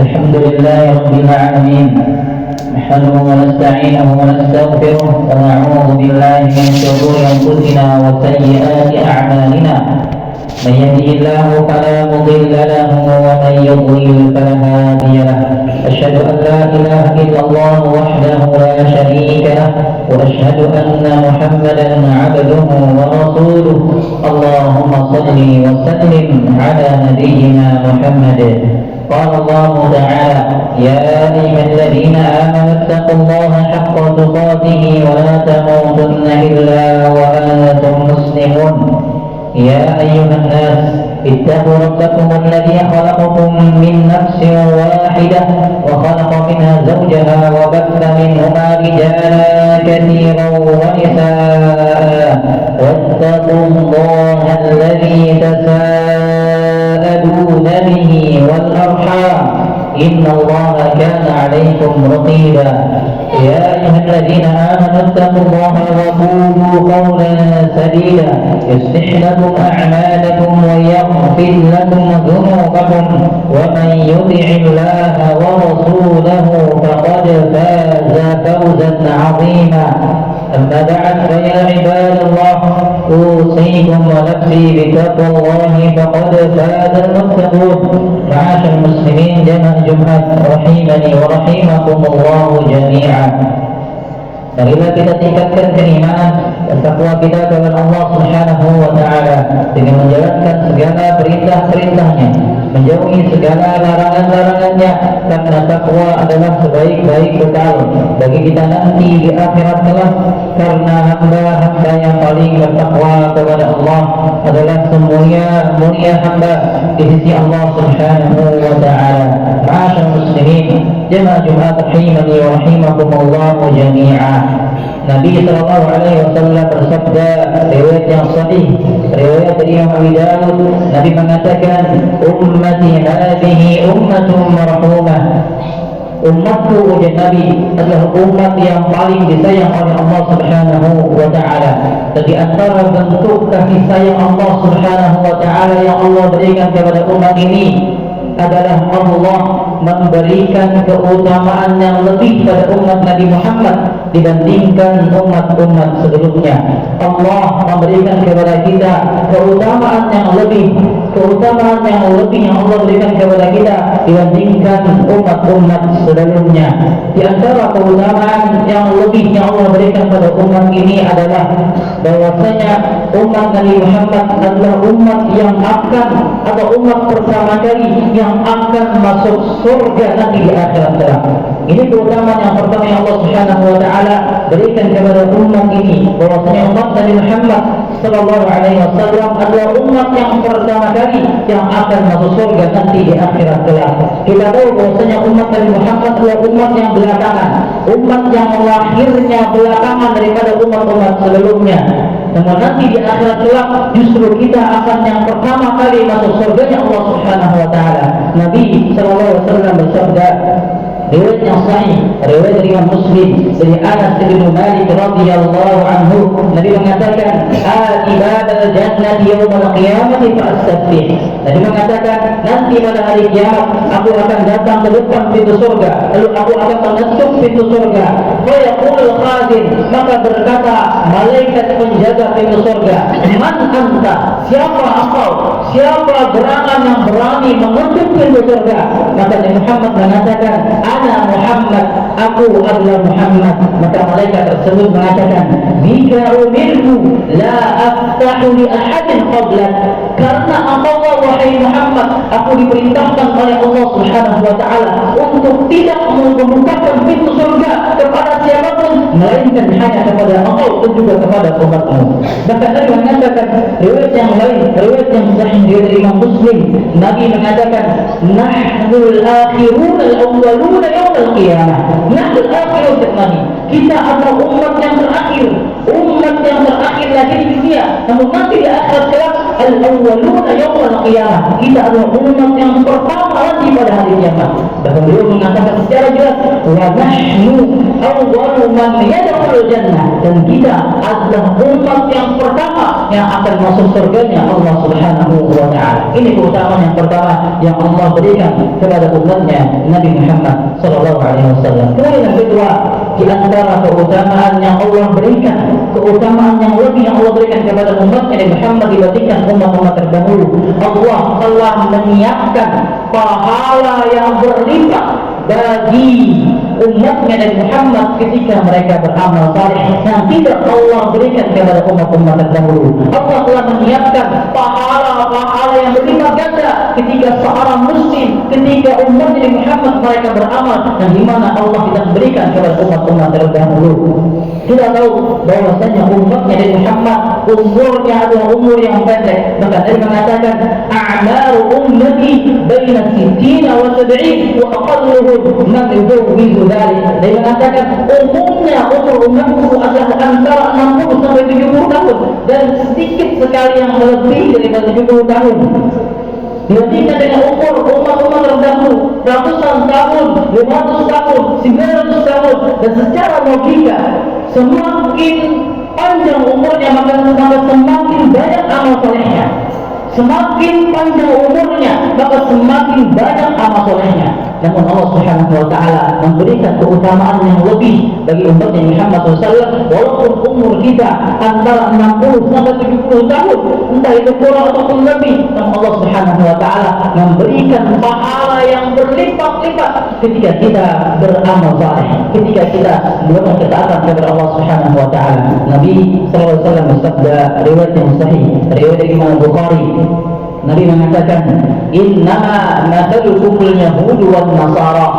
الحمد لله رب العالمين، نحمده ونستعينه ونستغفره ونعوذ بالله من شرور أنفسنا وسيئات أعمالنا. من يهده الله فلا مضل له ومن يضلل فلا هادي له. أشهد أن لا إله إلا الله وحده لا شريك له، وأشهد أن محمدا عبده ورسوله. اللهم صل وسلم على نبينا محمد. قال الله تعالى: يا أيها الذين آمنوا اتقوا الله حق تقاته ولا تموتن إلا وأنتم مسلمون. يا أيها الناس اتقوا ربكم الذي خلقكم من نفس واحدة وخلق منها زوجها وبث منهما رجالا كثيرا ونساء، واتقوا الله الذي تساءلون به والأرحام إن الله كان عليكم رقيبا. يا أيها الذين آمنوا اتقوا الله وقولوا قولا سديدا يصلح لكم أعمالكم ويغفر لكم ذنوبكم، ومن يطع الله ورسوله فقد فاز فوزا عظيما. أما بعد، فيا عباد الله، أوصيكم ونفسي بتقوى الله فقد فاز المتقون. معاشر المسلمين جمع Jumat rahimani wa rahimakumullah jami'an. Marilah kita tingkatkan keimanan dan takwa kita kepada Allah Subhanahu wa taala dengan menjalankan segala perintah-perintahnya, menjauhi segala larangan-larangannya, karena takwa adalah sebaik-baik bekal bagi kita nanti di akhirat kelak. Karena hamba-hamba yang paling bertakwa kepada Allah adalah semulia hamba di sisi Allah Subhanahu wa taala. Ma'asyar muslimin, jemaah Jumat rahimani wa rahimakumullah jami'an. Nabi sallallahu alaihi wasallam bersabda, riwayat yang sahih, riwayat dari Imam Abi Dawud, Nabi mengatakan, ummati hadhihi ummatun marhumah. Umatku, ujar Nabi, adalah umat yang paling disayang oleh Allah Subhanahu wa taala. Dan di antara bentuk kasih sayang Allah Subhanahu wa taala yang Allah berikan kepada umat ini adalah Allah memberikan keutamaan yang lebih pada umat Nabi Muhammad dibandingkan umat-umat sebelumnya. Allah memberikan kepada kita keutamaan yang lebih yang Allah berikan kepada kita dibandingkan umat-umat sebelumnya. Di antara keutamaan yang lebih yang Allah berikan pada umat ini adalah bahwasanya umat Nabi Muhammad adalah umat yang akan, atau umat pertama kali yang akan masuk surga nanti di akhirat kelak. Ini keutamaan yang pertama yang Allah Subhanahu wa taala berikan kepada umat ini, bahwasanya umat Nabi Muhammad sallallahu alaihi wasallam adalah umat yang pertama kali yang akan masuk surga nanti di akhirat kelak. Kita tahu bahwasanya umat Nabi Muhammad adalah umat yang belakangan, umat yang lahirnya belakangan daripada umat-umat sebelumnya. Namun nanti di akhirat kelak justru kita akan yang pertama kali masuk surganya Allah Subhanahu wa taala. Nabi sallallahu alaihi wasallam bersabda, riwayat yang sahih, riwayat dari Imam Muslim dari Anas bin Malik radhiyallahu anhu, Nabi mengatakan, "Atibadal jannati yaumil qiyamati fa'astaghfir." Nabi mengatakan, nanti pada hari kiamat aku akan datang ke depan pintu surga, lalu aku akan mengetuk pintu surga. Fa yaqul khazin, maka berkata malaikat penjaga pintu surga, "Man anta?" Siapa engkau? Siapa gerangan yang berani mengetuk pintu surga? Maka Nabi Muhammad mengatakan, "Ana Muhammad, aku adalah Muhammad." Maka malaikat tersebut mengatakan, "Bika umirtu la aftahu li ahadin qablak." Karena Allah, wahai Muhammad, aku diperintahkan oleh Allah Subhanahu wa taala untuk tidak membukakan pintu surga kepada siapapun melainkan hanya kepada engkau dan juga kepada umatmu. Bahkan Nabi mengatakan, riwayat yang lain, riwayat yang sahih dari Imam Muslim, Nabi mengatakan, "Nahnul akhirun al-awwaluna yaum al-qiyamah." Nahnul akhirun, Nabi, kita adalah umat yang terakhir lagi di dunia. Namun nanti di akhirat kelak al-awwaluna yaumul qiyamah. Kita adalah umat yang pertama nanti pada hari kiamat. Bahkan beliau mengatakan secara jelas, wa nahnu awwalu man yadkhulul jannah. Dan kita adalah umat yang pertama yang akan masuk surganya Allah Subhanahu wa taala. Ini keutamaan yang pertama yang Allah berikan kepada umatnya Nabi Muhammad sallallahu alaihi wasallam. Kemudian yang kedua, di antara keutamaan yang Allah berikan, keutamaan yang lebih yang Allah berikan kepada umatnya Nabi Muhammad dibandingkan umat-umat terdahulu, Allah telah menyiapkan pahala yang berlipat bagi umatnya Nabi Muhammad ketika mereka beramal saleh yang tidak Allah berikan kepada umat-umat terdahulu. Allah telah menyiapkan pahala-pahala yang berlipat ganda ketika seorang muslim, ketika umat Nabi Muhammad mereka beramal yang dimana Allah tidak berikan kepada umat-umat terdahulu. Kita tahu bahwasanya umatnya Nabi Muhammad umurnya adalah umur yang pendek. Maka Nabi mengatakan, a'maru ummati baina 60 wa 70 wa aqalluhum man yujawwizu dzalik. Dia mengatakan umumnya umur umatku adalah antara 60 sampai 70 tahun dan sedikit sekali yang lebih daripada 70 tahun. Dibandingkan dengan umur umat-umat terdahulu ratusan tahun, 500 tahun, 900 tahun, dan secara logika semakin panjang umurnya maka semakin banyak amal solehnya. Semakin panjang umurnya maka semakin banyak amal solehnya. Namun Allah Subhanahu wa taala memberikan keutamaan yang lebih bagi umatnya Muhammad SAW, walaupun umur kita antara 60 sampai 70 tahun, entah itu kurang ataupun lebih, namun Allah Subhanahu wa taala memberikan pahala yang berlipat-lipat ketika kita beramal saleh, ketika kita melakukan ketaatan kepada Allah Subhanahu wa taala. Nabi sallallahu alaihi wasallam bersabda, riwayat yang sahih, riwayat Imam Bukhari, Nabi mengatakan, innama mathalukumul yahudu wan nasara.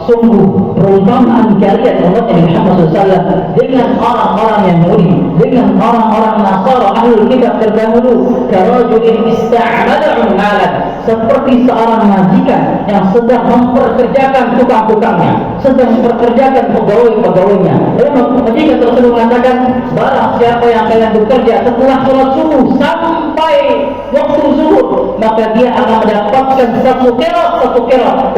Sungguh perumpamaan kalian umat Nabi Muhammad SAW dengan orang-orang Yahudi, dengan orang-orang Nasara ahlul kitab terdahulu, karajulin ista'mala umalan, seperti seorang majikan yang sedang memperkerjakan tukang-tukangnya, sedang memperkerjakan pegawai-pegawainya. Lalu majikan tersebut mengatakan, barang siapa yang kalian bekerja setelah sholat subuh sampai waktu zuhur, maka dia akan mendapatkan satu kira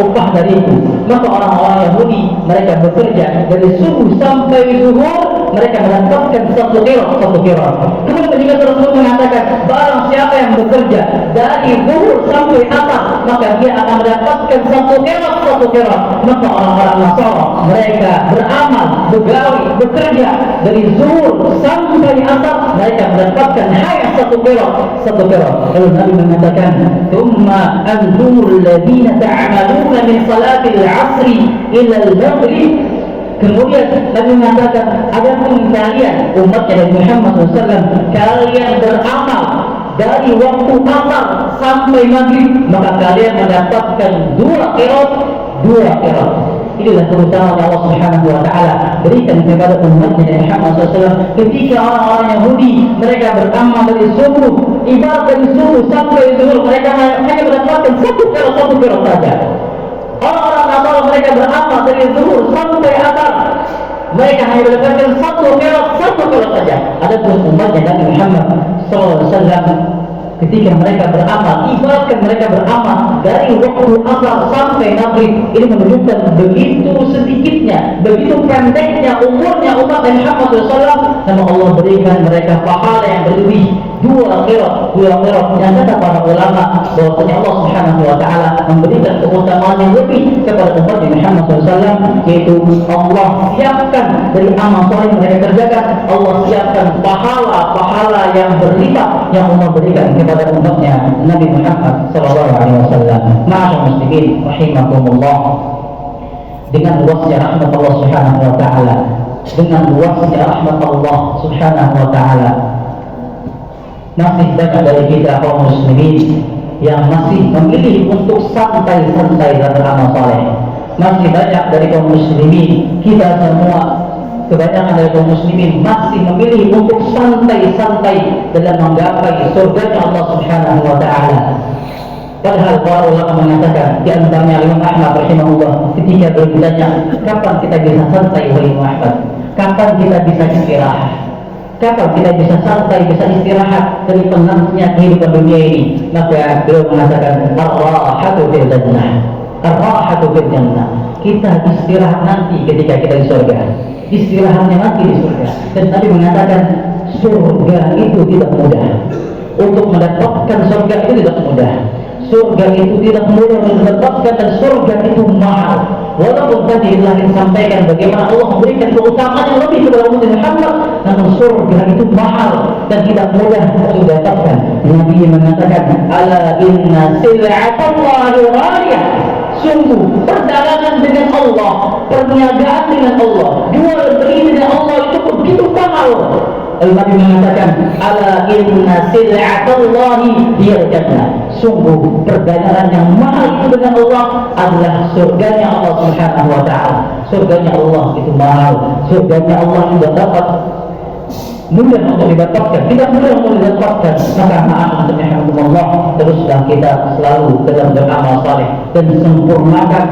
upah dariku. Maka orang-orang Yahudi mereka bekerja dari subuh sampai zuhur, mereka mendapatkan satu kira. Kemudian majikan tersebut mengatakan, barang siapa yang bekerja dari zuhur sampai asar, maka dia akan mendapatkan satu kira. Maka orang-orang Nasara mereka beramal, bekerja dari zuhur sampai asar, mereka mendapatkan hanya satu kira. Lalu Nabi mengatakan, "Tsumma antumul ladzina ta'maluna min salatil 'asri ila al-maghrib." Kemudian Nabi mengatakan, adapun kalian umatnya Nabi Muhammad SAW, kalian beramal dari waktu asar sampai maghrib, maka kalian mendapatkan dua qiraat. Inilah keutamaan Allah Subhanahu wa taala berikan kepada umatnya Nabi Muhammad SAW. Ketika orang-orang Yahudi mereka beramal dari subuh, ibarat dari subuh sampai zuhur, mereka hanya mendapatkan satu qiraat saja. Orang-orang Nasara mereka beramal dari zuhur sampai asar, mereka hanya mendapatkan satu qiraat saja. Adapun umatnya Nabi Muhammad SAW, ketika mereka beramal, ibaratkan mereka beramal dari waktu asar sampai maghrib, ini menunjukkan begitu sedikitnya, begitu pendeknya umurnya umat Muhammad SAW, namun Allah berikan mereka pahala yang berlebih dua qiraat. Yang kata para ulama bahwasanya Allah Subhanahu wa taala memberikan keutamaan yang lebih kepada umat Muhammad SAW, yaitu Allah siapkan dari amal saleh yang mereka kerjakan, Allah siapkan pahala yang berlipat yang Allah berikan kepada umatnya Nabi Muhammad SAW. Ma'asyiral muslimin rahimakumullah, dengan luasnya rahmat Allah Subhanahu wa taala, dengan luasnya rahmat Allah Subhanahu wa taala, masih banyak dari kita kaum muslimin yang masih memilih untuk santai-santai dalam beramal saleh. Masih banyak dari kaum muslimin, kita semua, kebanyakan dari kaum muslimin masih memilih untuk santai-santai dalam menggapai surganya Allah Subhanahu wa taala. Padahal para ulama mengatakan, di antaranya Imam Ahmad rahimahullah, ketika bertanya, kapan kita bisa santai wahai Imam Ahmad? Kapan kita bisa istirahat? Kapan kita bisa santai, bisa istirahat dari penatnya kehidupan dunia ini? Maka beliau mengatakan ar-rahatu fil jannah. Ar-rahatu fil jannah. Kita istirahat nanti ketika kita di surga. Istirahatnya nanti di surga. Dan Nabi mengatakan surga itu tidak mudah. Untuk mendapatkan surga itu tidak mudah. Surga itu tidak mudah mendapatkan, dan surga itu mahal. Walaupun tadi telah disampaikan bagaimana Allah memberikan keutamaan yang lebih kepada umat Muhammad, namun surga itu mahal dan tidak mudah untuk didapatkan. Nabi mengatakan, ala inna sil'atallahi ghaliyah. Sungguh perdagangan dengan Allah, perniagaan dengan Allah, jual beli dengan Allah itu begitu mahal. Nabi mengatakan, ala inna sil'atallahi hiyal jannah. Sungguh perdagangan yang mahal itu dengan Allah adalah surganya Allah Subhanahu wa ta'ala. Surganya Allah itu mahal. Surganya Allah tidak dapat mudah untuk didapatkan, tidak mudah untuk didapatkan. Maka ma'akumullah, teruslah kita selalu dalam beramal saleh dan sempurnakan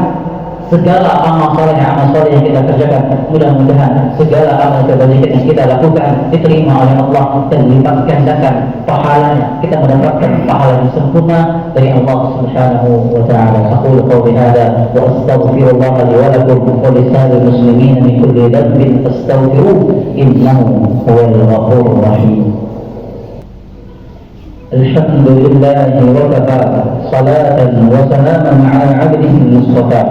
segala amal saleh yang kita kerjakan. Mudah-mudahan segala amal kebaikan yang kita lakukan diterima oleh Allah dan dilipat gandakan pahalanya. Kita mendapatkan pahala yang sempurna dari Allah Subhanahu wa ta'ala. Aqulu qawli hadza wa astaghfirullah li wa lakum wa lisa'il muslimin min kulli dhanbin fastaghfiruhu innahu huwal ghafurur rahim. الحمد لله وكفى صلاة وسلاما على عبده المصطفى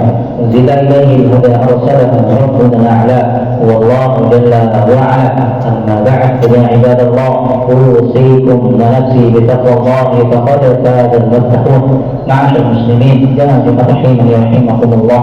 أنزل إليه الهدى أرسله ربنا الأعلى والله جل وعلا. أما بعد فيا عباد الله أوصيكم ونفسي بتقوى الله فقد فاز المتقون. معاشر المسلمين jangan dirahmati rahimakumullah,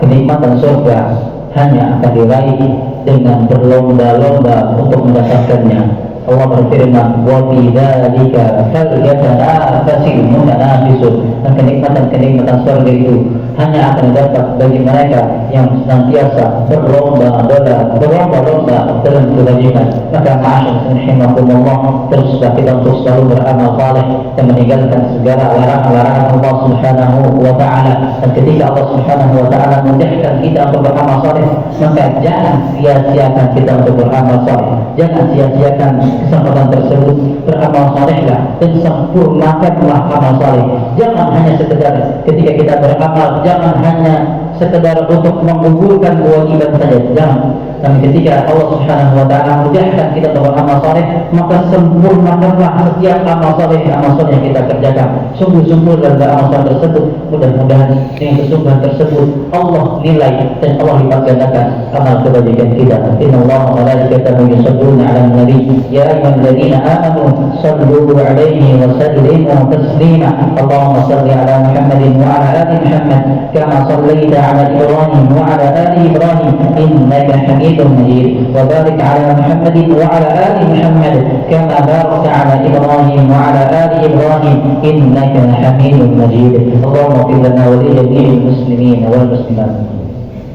kenikmatan surga hanya akan diraih dengan berlomba-lomba untuk mendapatkannya. Allah berfirman, wa fi dzalika falyatanafasil mutanafisun. Dan kenikmatan surga itu hanya akan dapat bagi mereka yang senantiasa berlomba-lomba dalam kebajikan. Maka ma'asyar rahimakumullah, teruslah kita untuk selalu beramal saleh dan meninggalkan segala larangan-larangan Allah Subhanahu wa ta'ala. Dan ketika Allah Subhanahu wa ta'ala memudahkan kita untuk beramal saleh, maka jangan sia-siakan kita untuk beramal saleh. Jangan sia-siakan kesempatan tersebut. Beramal salehlah dan sempurnakanlah amal saleh. Jangan hanya sekedar ketika kita beramal, jangan hanya sekedar untuk menggugurkan kewajiban saja, jangan. Tapi ketika Allah Subhanahu wa ta'ala mudahkan kita untuk beramal saleh, maka sempurnakanlah setiap amal saleh yang kita kerjakan. Sungguh-sungguh dalam amal saleh tersebut, mudah-mudahan dengan kesungguhan tersebut Allah nilai dan Allah lipat gandakan amal kebajikan kita. Innallaha wa malaikatahu yusholluna 'alan nabi ya ayyuhalladzina amanu shallu 'alaihi wa sallimu taslima. Allahumma shalli 'ala Muhammadin wa 'ala ali Muhammad kama shallaita 'ala Ibrahim wa 'ala ali Ibrahim innaka Hamidum Majid. Wa barik 'ala Muhammadin wa 'ala ali Muhammad kama barakta 'ala Ibrahim wa 'ala ali Ibrahim innaka Hamidum Majid. Allahumma ighfir lana wa li jami'il muslimin wal muslimat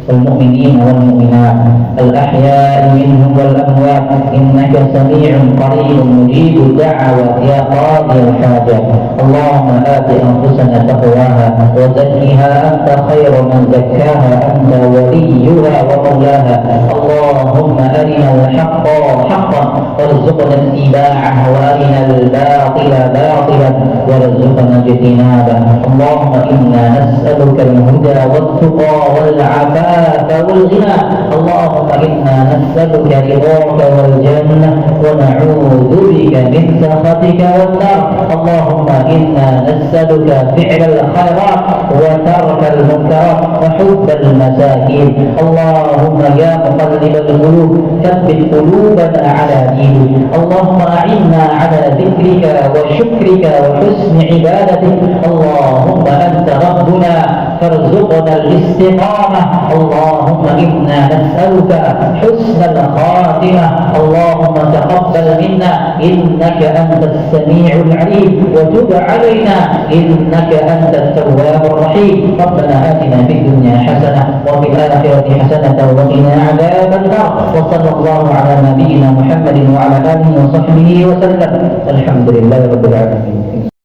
والمؤمنين والمؤمنات الأحياء منهم والأموات إنك سميع قريب مجيب الدعوات يا قاضي الحاجات. اللهم آت أنفسنا تقواها وزكها أنت خير من زكاها أنت وليها ومولاها. اللهم أرنا الحق حقا وارزقنا اتباعه وأرنا الباطل باطلا وارزقنا اجتنابه. اللهم إنا نسألك الهدى والتقى والعفاف والغنى. اللهم إنا نسألك رضاك والجنة ونعوذ بك من سخطك والنار. اللهم إنا نسألك فعل الخيرات وترك المنكرات وحب المساكين. اللهم يا مقلب القلوب ثبت قلوبنا على دينك. اللهم أعنا على ذكرك وشكرك وحسن عبادتك. اللهم أنت ربنا فارزقنا الاستقامة. اللهم إنا نسألك حسن الخاتمة. اللهم تقبل منا إنك أنت السميع العليم وتب علينا إنك أنت التواب الرحيم. ربنا آتنا في الدنيا حسنة وفي الآخرة حسنة وقنا عذاب النار. وصلى الله على نبينا محمد وعلى آله وصحبه وسلم. الحمد لله رب العالمين.